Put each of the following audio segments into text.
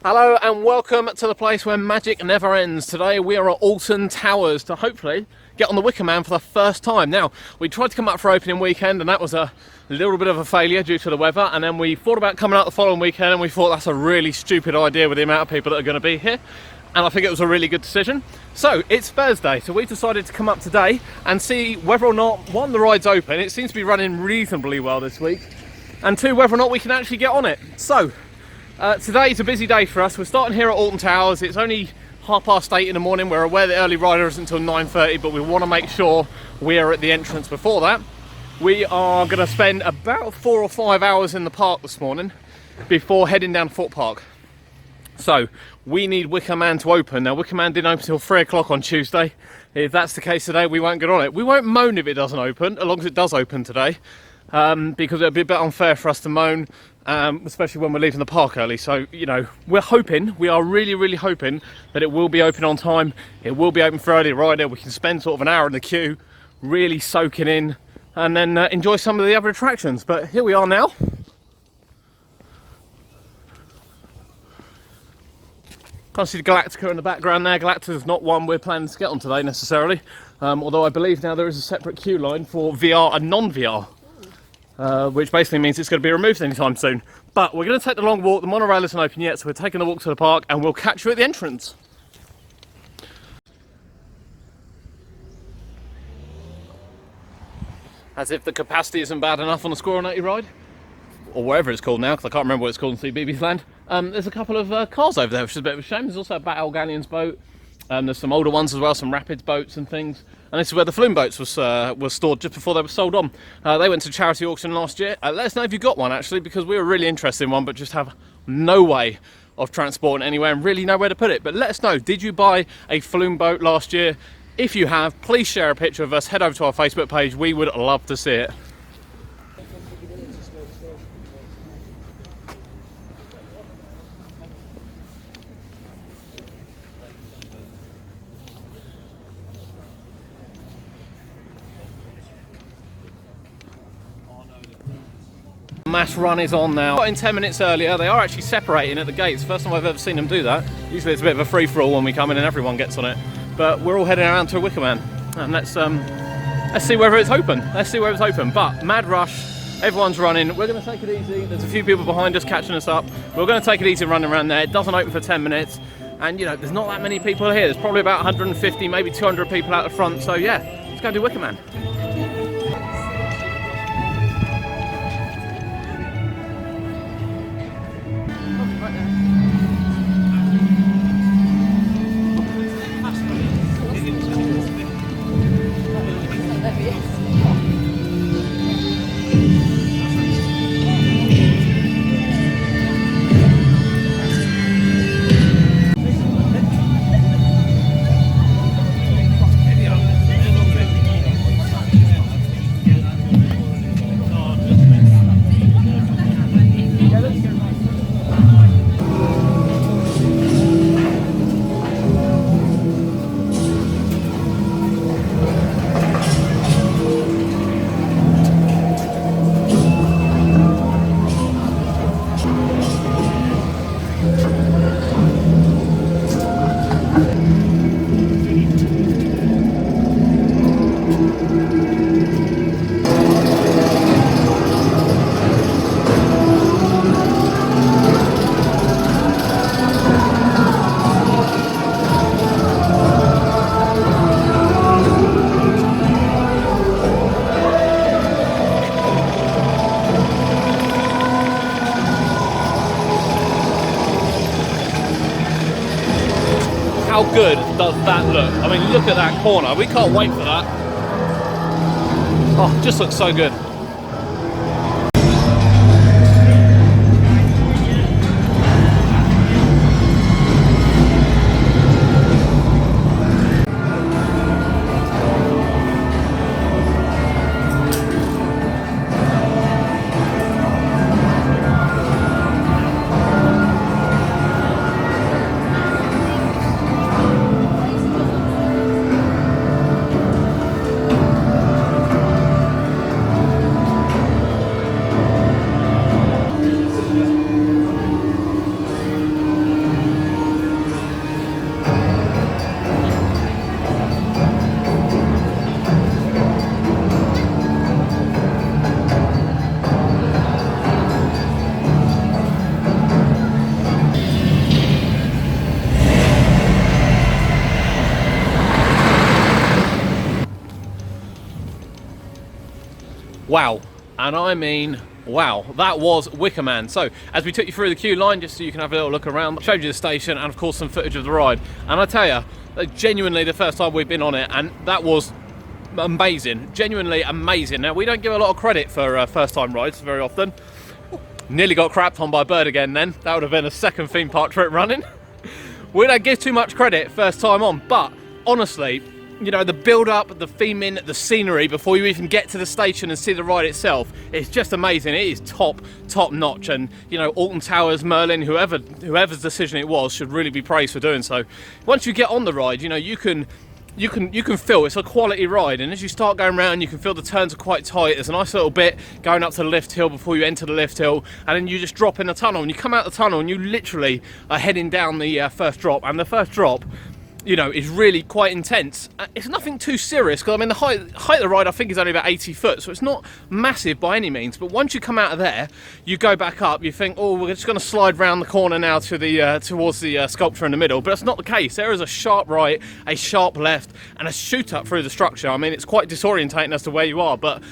Hello and welcome to the place where magic never ends. Today we are at Alton Towers to hopefully get on the Wicker Man for the first time. Now, we tried to come up for opening weekend and that was a little bit of a failure due to the weather, and then we thought about coming out the following weekend and we thought that's a really stupid idea with the amount of people that are going to be here, and I think it was a really good decision. So it's Thursday, so we decided to come up today and see whether or not, one, the ride's open. It seems to be running reasonably well this week, and two, whether or not we can actually get on it. So today's a busy day for us. We're starting here at Alton Towers. It's only 8:30 in the morning. We're aware the early rider isn't until 9:30, but we want to make sure we are at the entrance before that. We are going to spend about 4 or 5 hours in the park this morning before heading down to Foot Park. So we need Wicker Man to open. Now, Wicker Man didn't open until 3 o'clock on Tuesday. If that's the case today, we won't get on it. We won't moan if it doesn't open, as long as it does open today, because it would be a bit unfair for us to moan, especially when we're leaving the park early. So, you know, we are really hoping that it will be open on time. It will be open for early rider. We can spend sort of an hour in the queue, really soaking in, and then enjoy some of the other attractions. But here we are now. Can't see the Galactica in the background there. Galactica's not one we're planning to get on today necessarily, although I believe now there is a separate queue line for VR and non-VR. Which basically means it's going to be removed anytime soon. But we're going to take the long walk. The monorail isn't open yet, so we're taking the walk to the park and we'll catch you at the entrance. As if the capacity isn't bad enough on the Squirrel Nutty ride, or whatever it's called now, because I can't remember what it's called in CBeebies Land. There's a couple of cars over there, which is a bit of a shame. There's also a Battle Galleon's boat. There's some older ones as well, some Rapids boats and things. And this is where the flume boats were stored just before they were sold on. They went to charity auction last year. Let us know if you got one, actually, because we were really interested in one, but just have no way of transporting anywhere and really nowhere to put it. But let us know, did you buy a flume boat last year? If you have, please share a picture of us. Head over to our Facebook page. We would love to see it. Mass run is on now. Got in 10 minutes earlier. They are actually separating at the gates. First time I've ever seen them do that. Usually it's a bit of a free-for-all when we come in and everyone gets on it. But we're all heading around to Wicker Man, and let's see whether it's open. Let's see whether it's open. But mad rush. Everyone's running. We're going to take it easy. There's a few people behind us catching us up. We're going to take it easy running around there. It doesn't open for 10 minutes, and you know there's not that many people here. There's probably about 150, maybe 200 people out the front. So yeah, let's go do Wicker Man. How good does that look? I mean, look at that corner. We can't wait for that. Oh, just looks so good. Wow. And I mean, wow, that was Wicker Man. So, as we took you through the queue line, just so you can have a little look around, showed you the station and of course some footage of the ride. And I tell you, genuinely the first time we've been on it, and that was amazing, genuinely amazing. Now, we don't give a lot of credit for first time rides very often. Nearly got crapped on by a bird again then. That would have been a second theme park trip running. We don't give too much credit first time on, but honestly, you know, the build up, the theming, the scenery before you even get to the station and see the ride itself, it's just amazing. It is top notch, and you know, Alton Towers, Merlin, whoever's decision it was should really be praised for doing so. Once you get on the ride, you know, you can feel it's a quality ride, and as you start going around, you can feel the turns are quite tight. There's a nice little bit going up to the lift hill before you enter the lift hill, and then you just drop in the tunnel, and you come out the tunnel and you literally are heading down the first drop. And the first drop, you know, is really quite intense. It's nothing too serious, because I mean the height of the ride I think is only about 80 foot, so it's not massive by any means. But once you come out of there, you go back up, you think, oh, we're just going to slide round the corner now to the towards the sculpture in the middle. But that's not the case. There is a sharp right, a sharp left, and a shoot up through the structure. I mean, it's quite disorientating as to where you are, but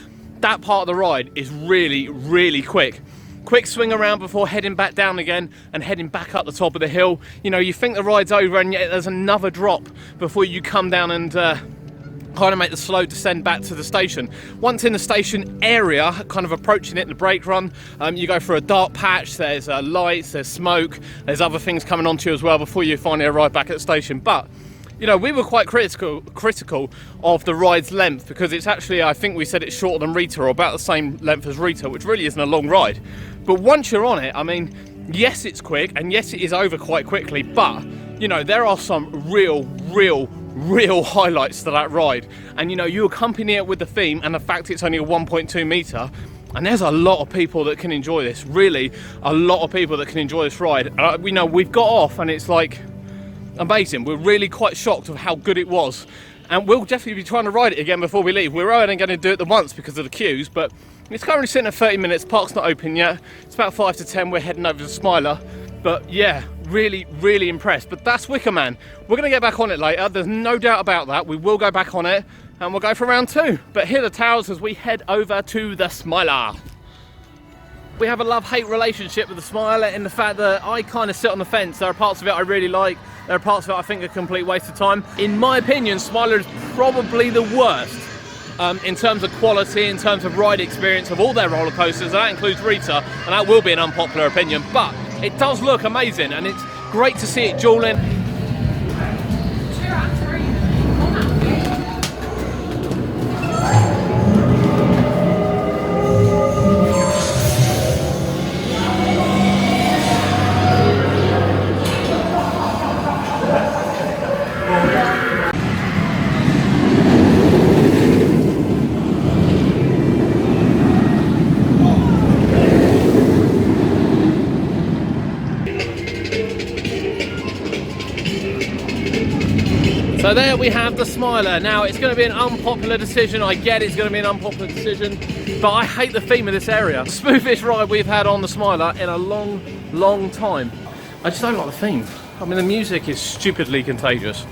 that part of the ride is really quick. Quick swing around before heading back down again and heading back up the top of the hill. You know, you think the ride's over, and yet there's another drop before you come down and kind of make the slow descent back to the station. Once in the station area, kind of approaching it, the brake run, you go through a dark patch. There's lights, there's smoke, there's other things coming onto you as well before you finally arrive back at the station. But you know, we were quite critical of the ride's length, because it's actually, I think we said it's shorter than Rita, or about the same length as Rita, which really isn't a long ride. But once you're on it, I mean, yes, it's quick, and yes, it is over quite quickly, but, you know, there are some real highlights to that ride. And, you know, you accompany it with the theme and the fact it's only a 1.2 metre, and there's a lot of people that can enjoy this, really, a lot of people that can enjoy this ride. You know, we've got off, and it's like amazing. We're really quite shocked of how good it was, and we'll definitely be trying to ride it again before we leave. We're only going to do it the once because of the queues, but it's currently sitting at 30 minutes. Park's not open yet. It's about 5 to 10. We're heading over to Smiler, but yeah, really impressed. But that's Wicker Man. We're going to get back on it later. There's no doubt about that. We will go back on it, and we'll go for round 2. But here are the towers as we head over to the Smiler. We have a love-hate relationship with the Smiler, in the fact that I kind of sit on the fence. There are parts of it I really like. There are parts of it I think are a complete waste of time. In my opinion, Smiler is probably the worst in terms of quality, in terms of ride experience of all their roller coasters, and that includes Rita, and that will be an unpopular opinion, but it does look amazing, and it's great to see it dueling. So there we have the Smiler. Now, it's going to be an unpopular decision. I get it's going to be an unpopular decision, but I hate the theme of this area. Smoothest ride we've had on the Smiler in a long time. I just don't like the theme. I mean, the music is stupidly contagious.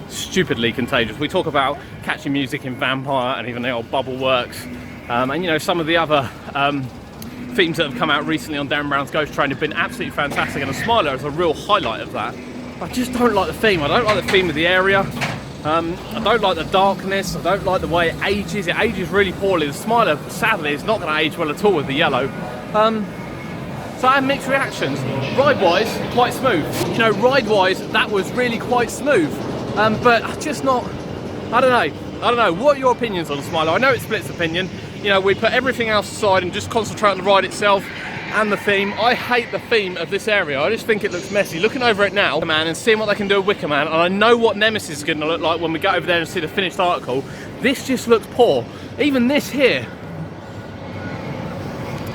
Stupidly contagious. We talk about catchy music in Vampire and even the old Bubble Works. And you know, some of the other themes that have come out recently on Darren Brown's Ghost Train have been absolutely fantastic, and the Smiler is a real highlight of that. I just don't like the theme. I don't like the theme of the area. I don't like the darkness. I don't like the way it ages. It ages really poorly. The Smiler, sadly, is not going to age well at all with the yellow. So I have mixed reactions. Ride-wise, quite smooth. You know, ride-wise, that was really quite smooth. But just not, I don't know. What are your opinions on the Smiler? I know it splits opinion. You know, we put everything else aside and just concentrate on the ride itself and the theme. I hate the theme of this area. I just think it looks messy. Looking over it now, man, and seeing what they can do with Wicker Man, and I know what Nemesis is going to look like when we get over there and see the finished article. This just looks poor. Even this here.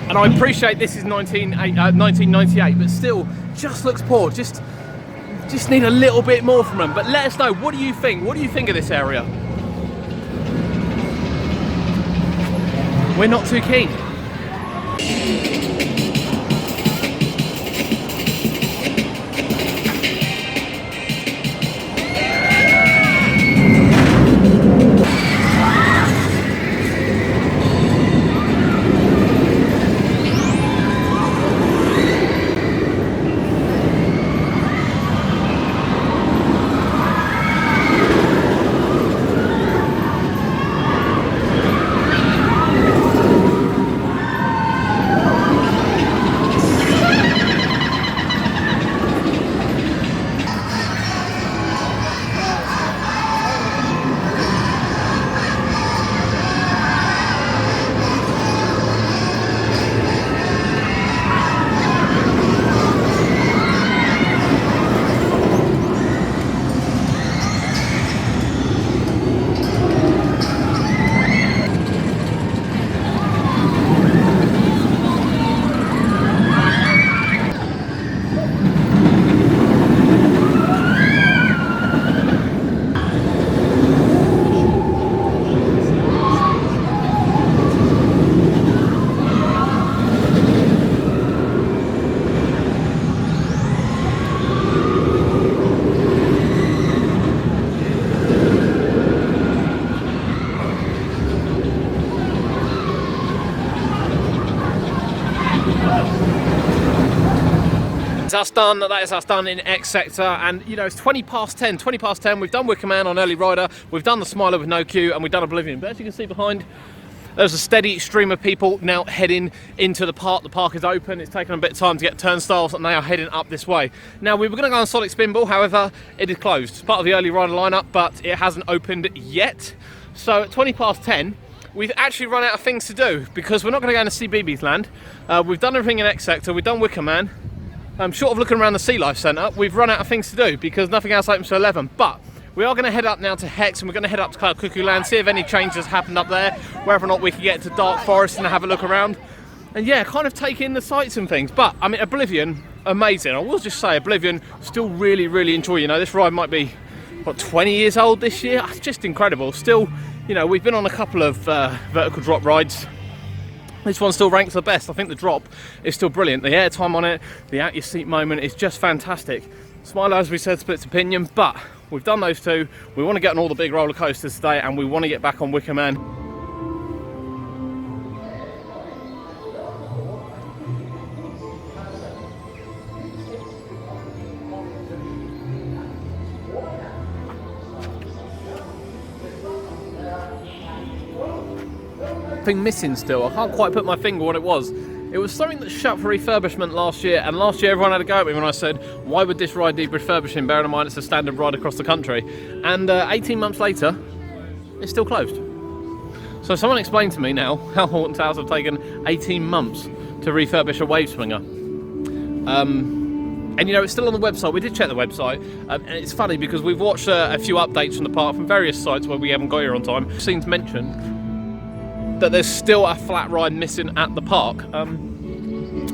And I appreciate this is 1998, but still, just looks poor. Just need a little bit more from them. But let us know, what do you think? What do you think of this area? We're not too keen. That's us done. That is us done in X sector, and you know it's 20 past 10. 20 past 10. We've done Wicker Man on early rider. We've done the Smiler with no queue, and we've done Oblivion. But as you can see behind, there's a steady stream of people now heading into the park. The park is open. It's taken a bit of time to get turnstiles, and they are heading up this way. Now we were going to go on Sonic Spinball, however, it is closed. It's part of the early rider lineup, but it hasn't opened yet. So at 20 past 10. We've actually run out of things to do because we're not going to go into CBeebies Land. We've done everything in X sector. We've done Wicker Man. Short of looking around the Sea Life Centre, we've run out of things to do because nothing else opens till 11. But we are going to head up now to Hex, and we're going to head up to Cloud Cuckoo Land, see if any changes happened up there, whether or not we can get to Dark Forest and have a look around. And yeah, kind of take in the sights and things. But I mean, Oblivion, amazing. I will just say, Oblivion, still really enjoy. You know, this ride might be, what, 20 years old this year? It's just incredible. Still, you know, we've been on a couple of vertical drop rides. This one still ranks the best. I think the drop is still brilliant. The airtime on it, the out your seat moment is just fantastic. Smiler, as we said, splits opinion, but we've done those two. We want to get on all the big roller coasters today, and we want to get back on Wicker Man. Missing still. I can't quite put my finger on what it was. It was something that shut for refurbishment last year, and last year everyone had a go at me when I said, why would this ride need refurbishing, bearing in mind it's a standard ride across the country? And 18 months later, it's still closed. So someone explain to me now how Alton Towers have taken 18 months to refurbish a wave swinger. And you know, it's still on the website. We did check the website, and it's funny because we've watched a few updates from the park from various sites where we haven't got here on time. It seems to mention that there's still a flat ride missing at the park.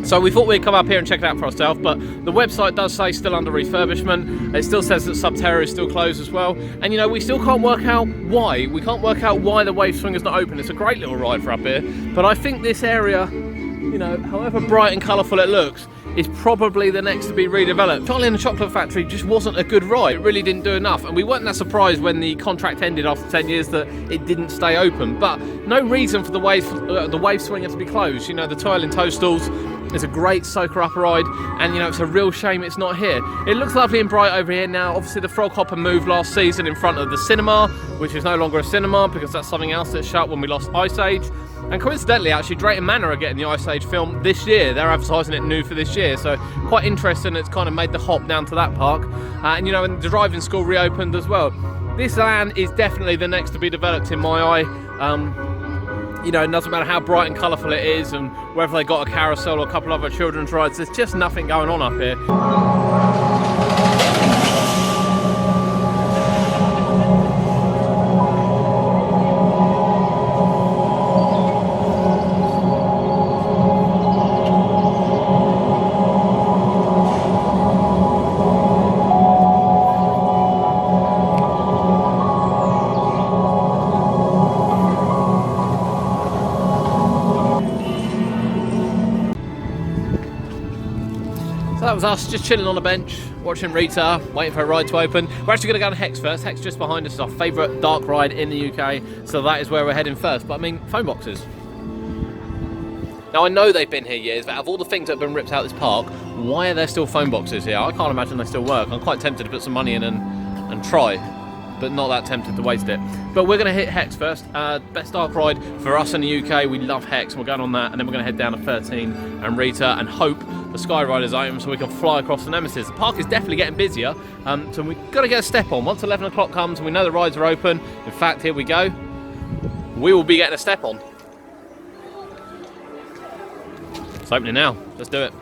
So we thought we'd come up here and check it out for ourselves, but the website does say still under refurbishment. It still says that Subterra is still closed as well. And you know, we still can't work out why. We can't work out why the wave swinger's not open. It's a great little ride for up here, but I think this area, you know, however bright and colourful it looks, is probably the next to be redeveloped. Charlie and the Chocolate Factory just wasn't a good ride. It really didn't do enough, and we weren't that surprised when the contract ended after 10 years that it didn't stay open. But no reason for the wave swinger to be closed. You know, the Twirling Toadstools is a great soaker up ride, and you know, it's a real shame it's not here. It looks lovely and bright over here now. Obviously the Frog Hopper moved last season in front of the cinema, which is no longer a cinema because that's something else that shut when we lost Ice Age. And coincidentally, actually, Drayton Manor are getting the Ice Age film this year. They're advertising it new for this year, so quite interesting. It's kind of made the hop down to that park. And you know, and the driving school reopened as well. This land is definitely the next to be developed in my eye. You know, it doesn't matter how bright and colourful it is, and whether they got a carousel or a couple of other children's rides, there's just nothing going on up here. That was us just chilling on a bench, watching Rita, waiting for a ride to open. We're actually going to go to Hex first. Hex just behind us is our favourite dark ride in the UK, so that is where we're heading first. But I mean, phone boxes. Now I know they've been here years, but out of all the things that have been ripped out of this park, why are there still phone boxes here? I can't imagine they still work. I'm quite tempted to put some money in and try, but not that tempted to waste it. But we're going to hit Hex first. Best dark ride for us in the UK. We love Hex, and we're going on that, and then we're going to head down to 13 and Rita and hope the Sky Ride is open so we can fly across the Nemesis. The park is definitely getting busier, so we've got to get a step on. Once 11 o'clock comes and we know the rides are open, in fact, here we go, we will be getting a step on. It's opening now. Let's do it.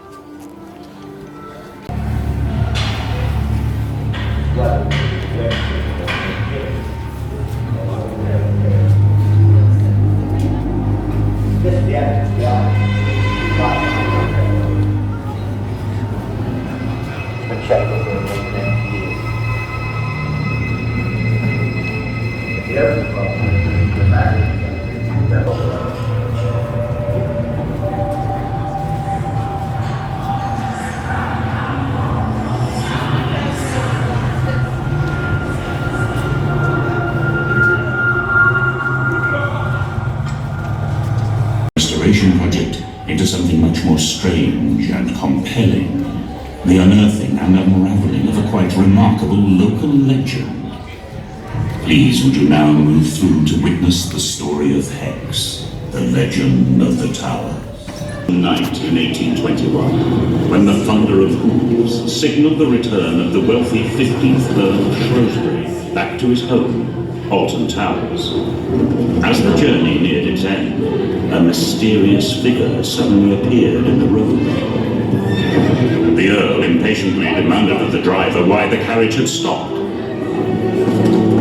Project into something much more strange and compelling. The unearthing and unraveling of a quite remarkable local legend. Please would you now move through to witness the story of Hex, the legend of the tower. Night in 1821, when the thunder of hooves signaled the return of the wealthy 15th Earl of Shrewsbury back to his home, Alton Towers. As the journey neared its end, a mysterious figure suddenly appeared in the road. The Earl impatiently demanded of the driver why the carriage had stopped.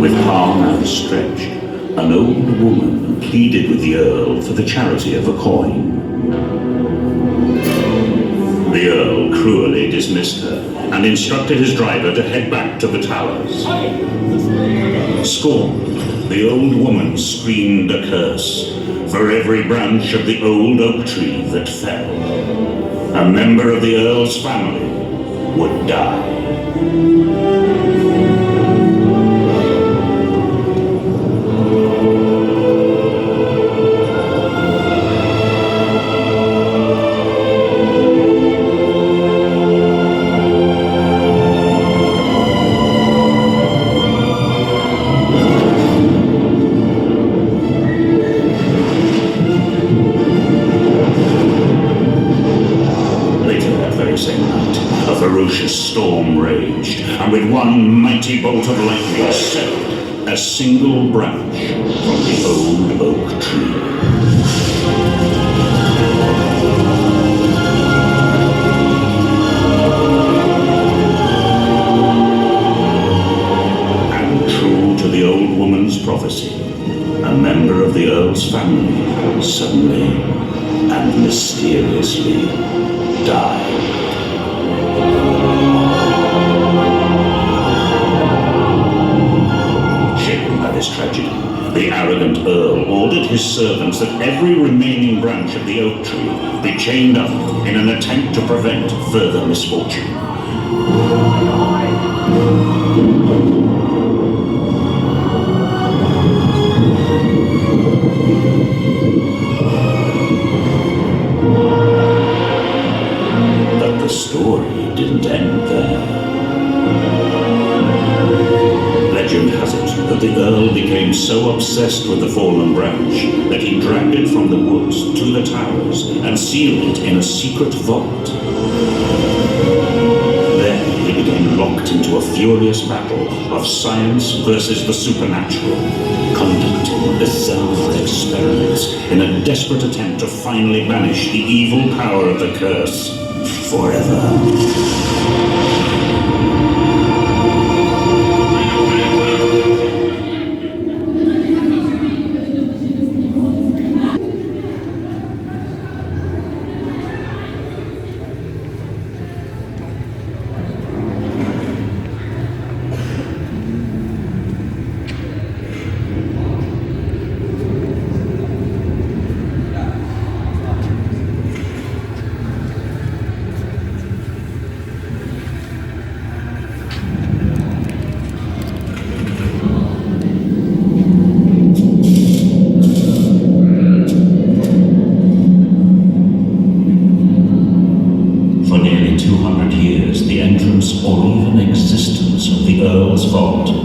With palm outstretched, an old woman pleaded with the Earl for the charity of a coin. The Earl cruelly dismissed her and instructed his driver to head back to the towers. Scorned, the old woman screamed a curse for every branch of the old oak tree that fell. A member of the Earl's family would die. Storm raged, and with one mighty bolt of lightning severed a single branch from the old oak tree. And true to the old woman's prophecy, a member of the Earl's family suddenly and mysteriously died. Tragedy, the arrogant Earl ordered his servants that every remaining branch of the oak tree be chained up in an attempt to prevent further misfortune. But the story didn't end there. Legend has it that the Earl became so obsessed with the fallen branch that he dragged it from the woods to the towers and sealed it in a secret vault. Then he became locked into a furious battle of science versus the supernatural, conducting bizarre experiments in a desperate attempt to finally banish the evil power of the curse forever.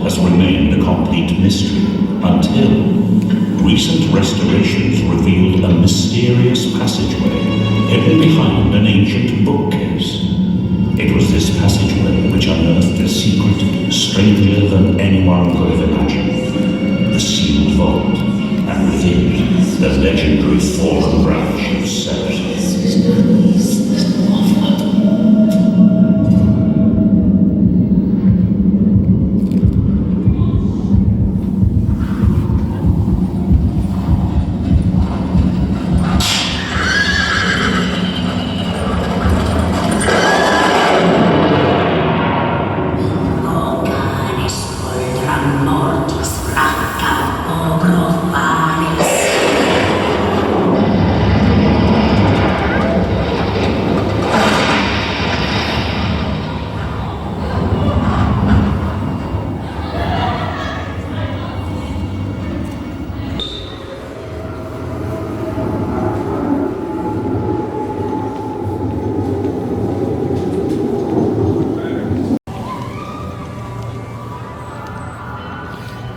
Has remained a complete mystery until recent restorations revealed a mysterious passageway hidden behind an ancient bookcase. It was this passageway which unearthed a secret stranger than anyone could have imagined. The sealed vault, and within, the legendary fallen branch of Ceres.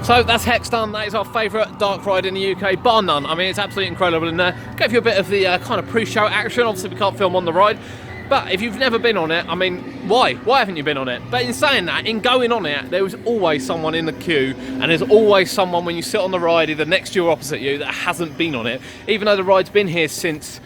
So that's Hex done. That is our favourite dark ride in the UK, bar none. I mean, it's absolutely incredible in there. Gave you a bit of the kind of pre-show action. Obviously, we can't film on the ride. But if you've never been on it, I mean, why? Why haven't you been on it? But in saying that, in going on it, there was always someone in the queue, and there's always someone when you sit on the ride, either next to you or opposite you, that hasn't been on it. Even though the ride's been here since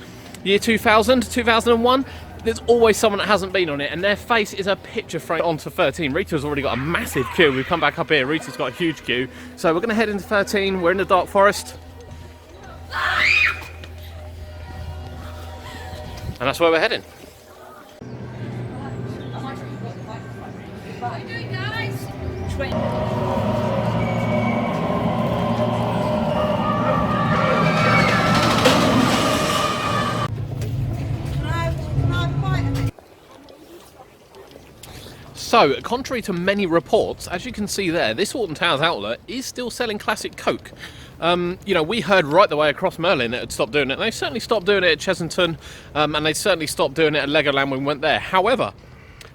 year 2000, 2001, there's always someone that hasn't been on it, and their face is a picture frame onto 13. Rita's already got a massive queue. We've come back up here, Rita's got a huge queue. So we're gonna head into 13, we're in the Dark Forest. And that's where we're heading. What are you doing, guys? So, contrary to many reports, as you can see there, this Alton Towers outlet is still selling classic Coke. You know, we heard right the way across Merlin that it had stopped doing it. And they certainly stopped doing it at Chessington, and they certainly stopped doing it at Legoland when we went there. However,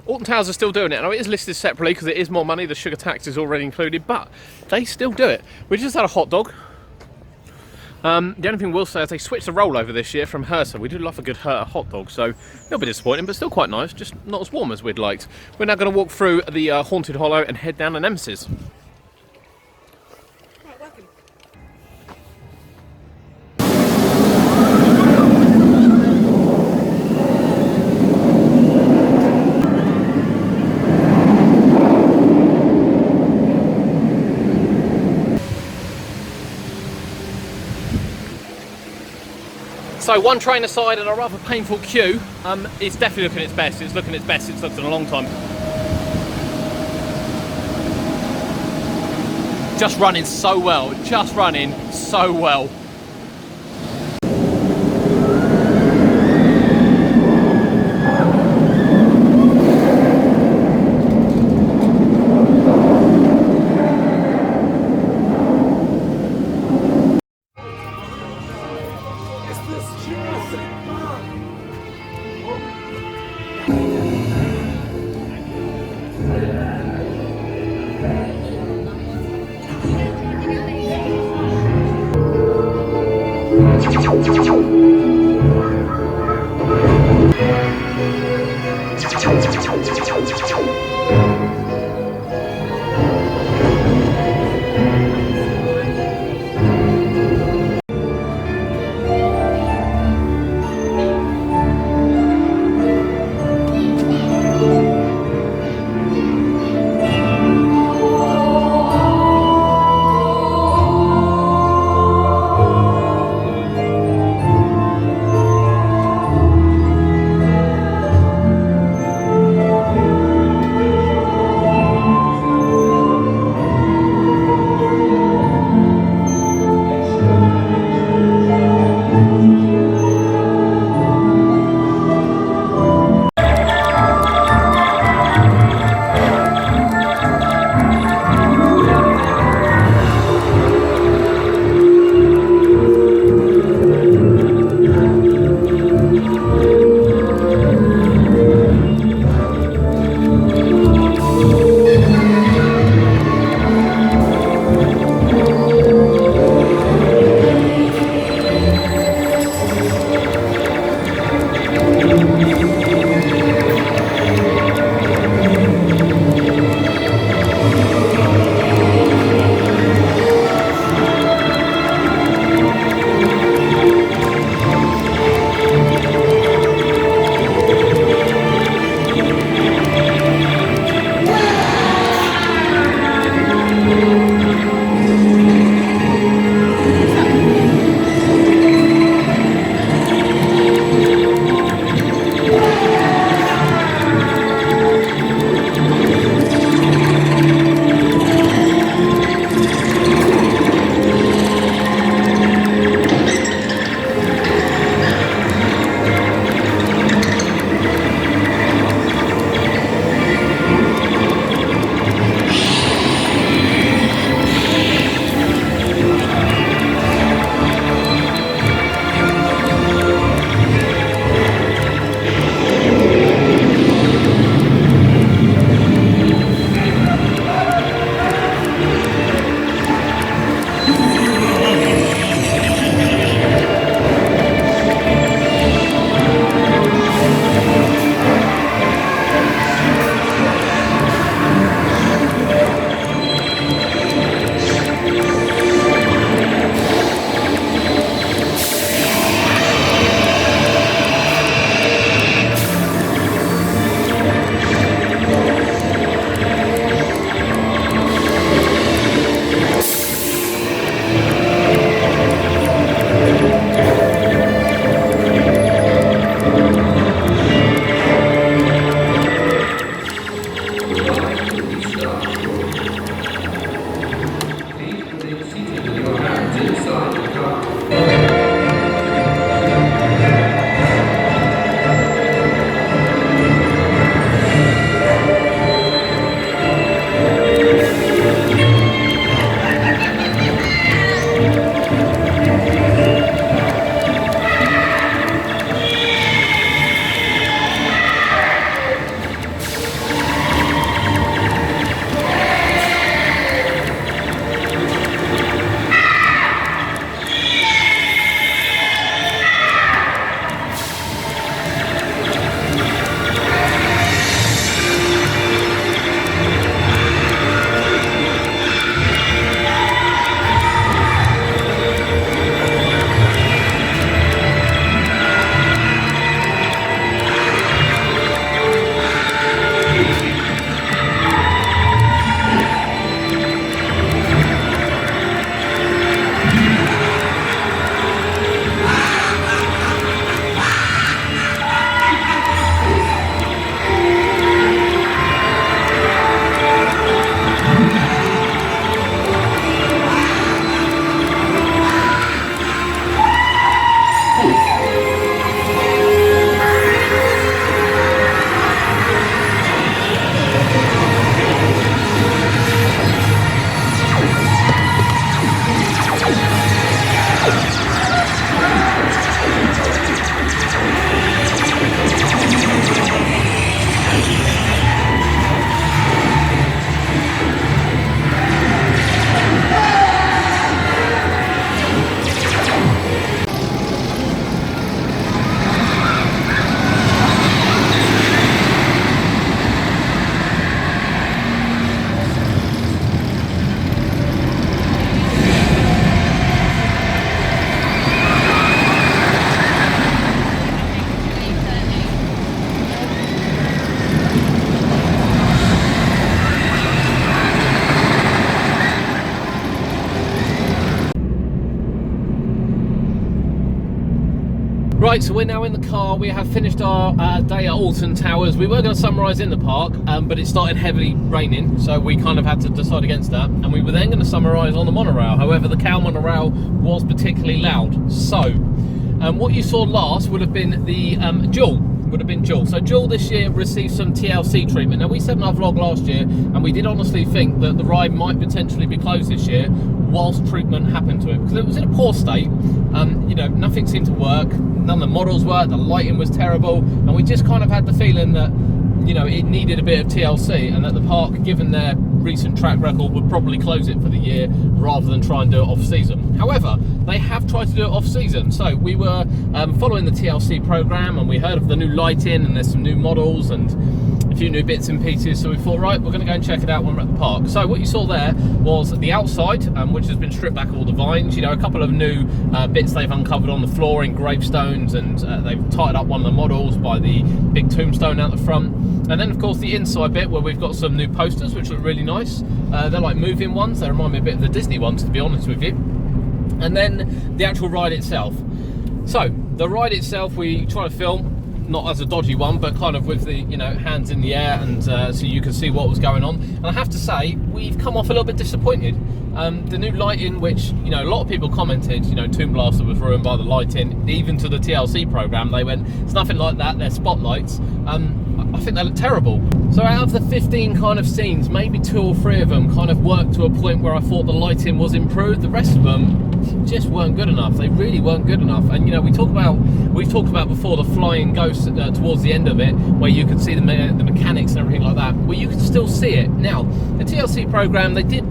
Alton Towers are still doing it. Now, it is listed separately because it is more money. The sugar tax is already included, but they still do it. We just had a hot dog. The only thing we'll say is they switched the rollover this year from Hersa. We do love a good hot dog, so a little bit disappointing, but still quite nice, just not as warm as we'd liked. We're now going to walk through the Haunted Hollow and head down to Nemesis. Right, welcome. So one train aside and a rather painful queue, it's definitely looking its best. It's looking its best it's looked in a long time. Just running so well, just running so well. Right, so we're now in the car. We have finished our day at Alton Towers. We were going to summarise in the park, but it started heavily raining, so we kind of had to decide against that. And we were then going to summarise on the monorail. However, the cow monorail was particularly loud. So, what you saw last would have been the Duel. So Duel this year received some TLC treatment. Now, we said in our vlog last year, and we did honestly think that the ride might potentially be closed this year whilst treatment happened to it, because it was in a poor state. You know, nothing seemed to work, none of the models worked, the lighting was terrible, and we just kind of had the feeling that, you know, it needed a bit of TLC, and that the park, given their recent track record, would probably close it for the year rather than try and do it off season. However, they have tried to do it off season. So we were following the TLC program, and we heard of the new lighting, and there's some new models and a few new bits and pieces. So we thought, right, we're going to go and check it out when we're at the park. So what you saw there was the outside, which has been stripped back of all the vines. You know, a couple of new bits they've uncovered on the floor in gravestones, and they've tied up one of the models by the big tombstone out the front. And then, of course, the inside bit where we've got some new posters, which look really nice. They're like moving ones. They remind me a bit of the Disney ones, to be honest with you. And then the actual ride itself. So the ride itself, we try to film, not as a dodgy one, but kind of with the, you know, hands in the air, and so you can see what was going on. And I have to say, we've come off a little bit disappointed. The new lighting, which, you know, a lot of people commented, you know, Toon Blaster was ruined by the lighting. Even to the TLC program, they went, it's nothing like that, they're spotlights. I think they look terrible. So out of the 15 kind of scenes, maybe 2 or 3 of them kind of worked to a point where I thought the lighting was improved. The rest of them just weren't good enough. They really weren't good enough. And, you know, we've talked about before the flying ghost towards the end of it, where you could see the mechanics and everything like that, where you can still see it. Now, the TLC program, they did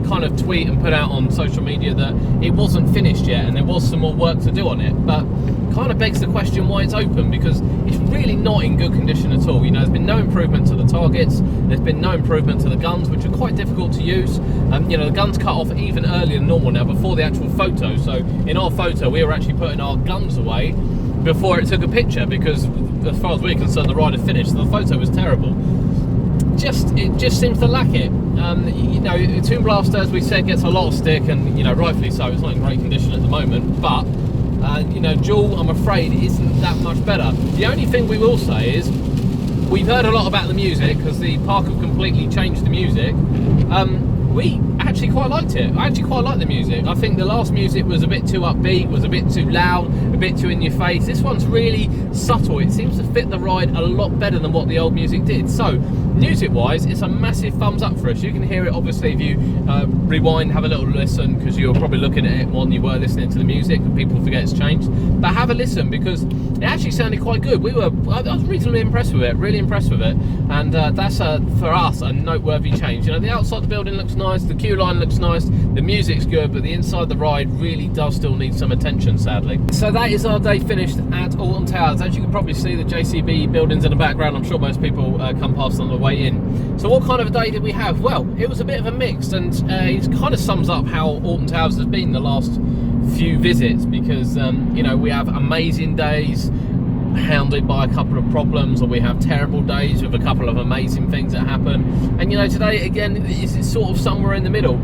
kind of tweet and put out on social media that it wasn't finished yet and there was some more work to do on it, but kind of begs the question why it's open, because it's really not in good condition at all. You know, there's been no improvement to the targets, there's been no improvement to the guns, which are quite difficult to use. You know, the guns cut off even earlier than normal now, before the actual photo. So in our photo, we were actually putting our guns away before it took a picture, because as far as we're concerned, the ride had finished, so the photo was terrible. It just seems to lack it. You know, Toon Blaster, as we said, gets a lot of stick, and, you know, rightfully so. It's not in great condition at the moment, but you know, Duel, I'm afraid, isn't that much better. The only thing we will say is we've heard a lot about the music, because the park have completely changed the music. We actually quite liked it. I actually quite like the music. I think the last music was a bit too upbeat, was a bit too loud, a bit too in your face. This one's really subtle. It seems to fit the ride a lot better than what the old music did. So, music-wise, it's a massive thumbs up for us. You can hear it, obviously, if you rewind, have a little listen, because you're probably looking at it more than you were listening to the music, and people forget it's changed. But have a listen, because it actually sounded quite good. I was reasonably impressed with it, really impressed with it. And that's, for us, a noteworthy change. You know, the outside of the building looks nice, the queue line looks nice, the music's good, but the inside of the ride really does still need some attention, sadly. So that is our day finished at Alton Towers. As you can probably see, the JCB buildings in the background. I'm sure most people come past on the way in. So what kind of a day did we have? Well, it was a bit of a mix, and it kind of sums up how Alton Towers has been the last few visits, because you know, we have amazing days hounded by a couple of problems, or we have terrible days with a couple of amazing things that happen. And, you know, today again is sort of somewhere in the middle.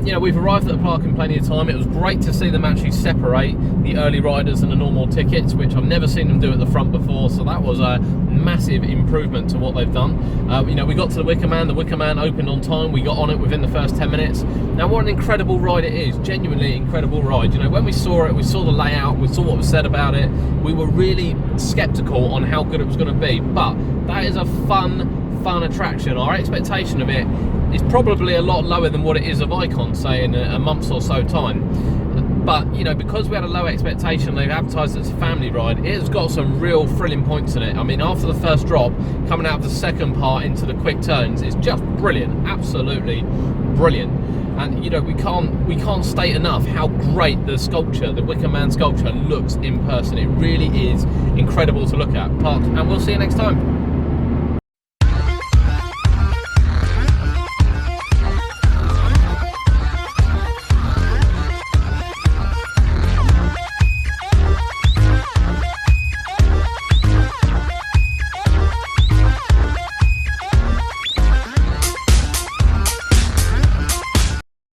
You know, we've arrived at the park in plenty of time. It was great to see them actually separate the early riders and the normal tickets, which I've never seen them do at the front before, so that was a massive improvement to what they've done. You know, we got to the Wicker Man. The Wicker Man opened on time. We got on it within the first 10 minutes. Now, what an incredible ride it is. Genuinely incredible ride. You know, when we saw it, we saw the layout, we saw what was said about it, we were really skeptical on how good it was going to be, but that is a fun attraction. Our expectation of it is probably a lot lower than what it is of Icon, say, in a month or so time. But, you know, because we had a low expectation, they've advertised it as a family ride, it has got some real thrilling points in it. I mean, after the first drop, coming out of the second part into the quick turns, it's just brilliant, absolutely brilliant. And, you know, we can't state enough how great the sculpture, the Wicker Man sculpture, looks in person. It really is incredible to look at. And we'll see you next time.